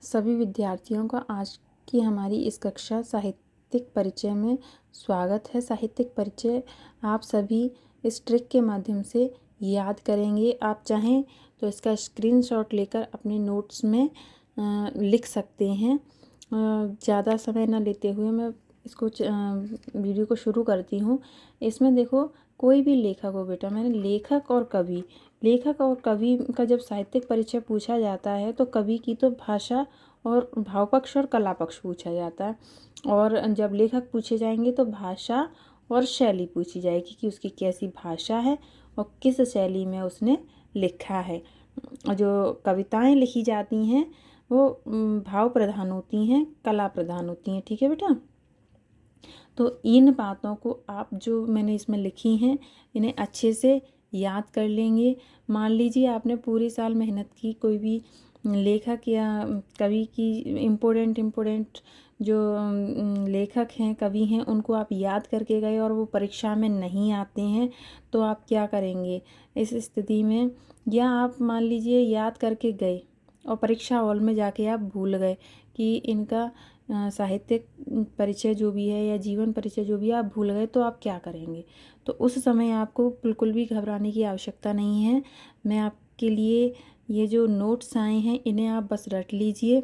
सभी विद्यार्थियों का आज की हमारी इस कक्षा साहित्यिक परिचय में स्वागत है। साहित्यिक परिचय आप सभी इस ट्रिक के माध्यम से याद करेंगे। आप चाहें तो इसका स्क्रीनशॉट लेकर अपने नोट्स में लिख सकते हैं। ज़्यादा समय न लेते हुए मैं इसको वीडियो को शुरू करती हूँ। इसमें देखो, कोई भी लेखक हो बेटा, मैंने लेखक और कवि का जब साहित्यिक परिचय पूछा जाता है तो कवि की तो भाषा और भाव पक्ष और कला पक्ष पूछा जाता है, और जब लेखक पूछे जाएंगे तो भाषा और शैली पूछी जाएगी कि उसकी कैसी भाषा है और किस शैली में उसने लिखा है। जो कविताएं लिखी जाती हैं वो भाव प्रधान होती हैं, कला प्रधान होती हैं। ठीक है बेटा, तो इन बातों को आप जो मैंने इसमें लिखी हैं इन्हें अच्छे से याद कर लेंगे। मान लीजिए आपने पूरे साल मेहनत की, कोई भी लेखक या कवि की इम्पोर्टेंट जो लेखक हैं, कवि हैं, उनको आप याद करके गए और वो परीक्षा में नहीं आते हैं तो आप क्या करेंगे इस स्थिति में? या आप मान लीजिए याद करके गए और परीक्षा हॉल में जाके आप भूल गए कि इनका साहित्यिक परिचय जो भी है या जीवन परिचय जो भी है आप भूल गए, तो आप क्या करेंगे? तो उस समय आपको बिल्कुल भी घबराने की आवश्यकता नहीं है। मैं आपके लिए ये जो नोट्स आए हैं इन्हें आप बस रट लीजिए।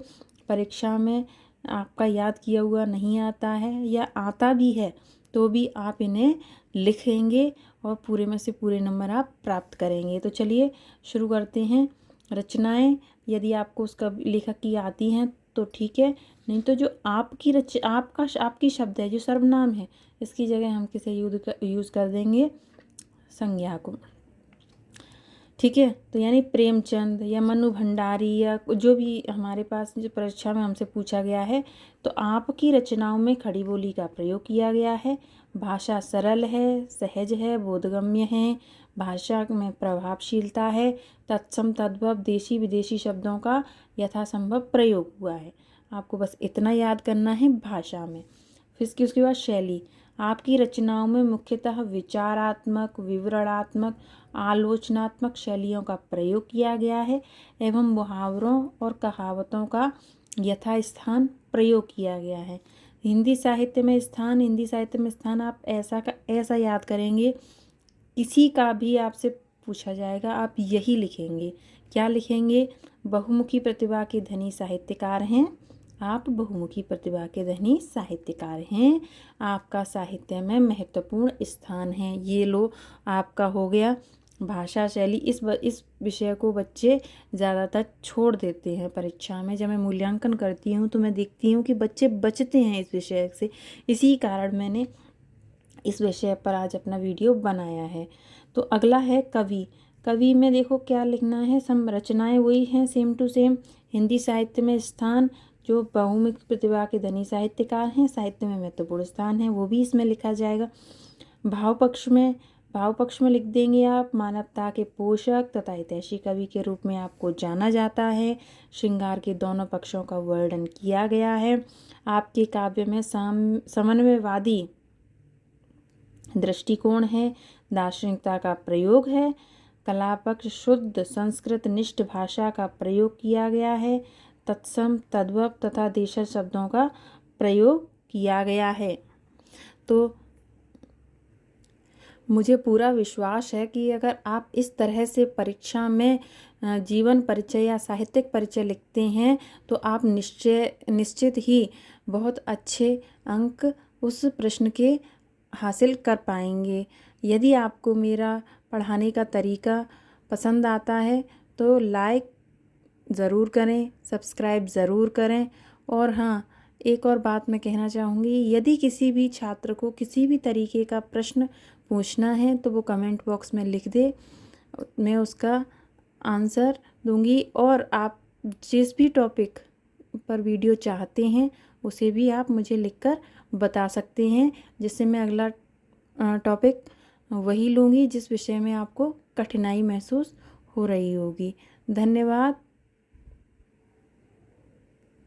परीक्षा में आपका याद किया हुआ नहीं आता है या आता भी है तो भी आप इन्हें लिखेंगे और पूरे में से पूरे नंबर आप प्राप्त करेंगे। तो चलिए शुरू करते हैं। रचनाएं यदि आपको उसका लेखक की आती हैं तो ठीक है, नहीं तो जो आपकी शब्द है, जो सर्वनाम है, इसकी जगह हम किसे यूज़ कर देंगे? संज्ञा को। ठीक है, तो यानी प्रेमचंद या मनु भंडारी या जो भी हमारे पास जो परीक्षा में हमसे पूछा गया है, तो आपकी रचनाओं में खड़ी बोली का प्रयोग किया गया है। भाषा सरल है, सहज है, बोधगम्य है, भाषा में प्रभावशीलता है, तत्सम तद्भव देशी विदेशी शब्दों का यथासंभव प्रयोग हुआ है। आपको बस इतना याद करना है भाषा में। फिर उसके बाद शैली, आपकी रचनाओं में मुख्यतः विचारात्मक, विवरणात्मक, आलोचनात्मक शैलियों का प्रयोग किया गया है एवं मुहावरों और कहावतों का यथास्थान प्रयोग किया गया है। हिंदी साहित्य में स्थान आप ऐसा याद करेंगे, किसी का भी आपसे पूछा जाएगा आप यही लिखेंगे। क्या लिखेंगे? बहुमुखी प्रतिभा के धनी साहित्यकार हैं आप, बहुमुखी प्रतिभा के धनी साहित्यकार हैं, आपका साहित्य में महत्वपूर्ण स्थान है। ये लो, आपका हो गया। भाषा शैली, इस विषय को बच्चे ज़्यादातर छोड़ देते हैं परीक्षा में। जब मैं मूल्यांकन करती हूँ तो मैं देखती हूँ कि बच्चे बचते हैं इस विषय से। इसी कारण मैंने इस विषय पर आज अपना वीडियो बनाया है। तो अगला है कवि में देखो क्या लिखना है। संरचनाएं वही हैं, सेम टू सेम। हिंदी साहित्य में स्थान, जो बहुमुखी प्रतिभा के धनी साहित्यकार हैं, साहित्य में महत्वपूर्ण स्थान है, वो भी इसमें लिखा जाएगा। भाव पक्ष में लिख देंगे आप, मानवता के पोषक तथा हितैषी कवि के रूप में आपको जाना जाता है। श्रृंगार के दोनों पक्षों का वर्णन किया गया है। आपके काव्य में समन्वयवादी दृष्टिकोण है, दार्शनिकता का प्रयोग है। कला पक्ष शुद्ध संस्कृत निष्ठ भाषा का प्रयोग किया गया है। तत्सम तद्भव तथा देशज शब्दों का प्रयोग किया गया है। तो मुझे पूरा विश्वास है कि अगर आप इस तरह से परीक्षा में जीवन परिचय या साहित्यिक परिचय लिखते हैं तो आप निश्चित ही बहुत अच्छे अंक उस प्रश्न के हासिल कर पाएंगे। यदि आपको मेरा पढ़ाने का तरीका पसंद आता है तो लाइक ज़रूर करें, सब्सक्राइब ज़रूर करें। और हाँ, एक और बात मैं कहना चाहूँगी, यदि किसी भी छात्र को किसी भी तरीके का प्रश्न पूछना है तो वो कमेंट बॉक्स में लिख दे, मैं उसका आंसर दूंगी। और आप जिस भी टॉपिक पर वीडियो चाहते हैं उसे भी आप मुझे लिखकर बता सकते हैं, जिससे मैं अगला टॉपिक वही लूँगी जिस विषय में आपको कठिनाई महसूस हो रही होगी। धन्यवाद।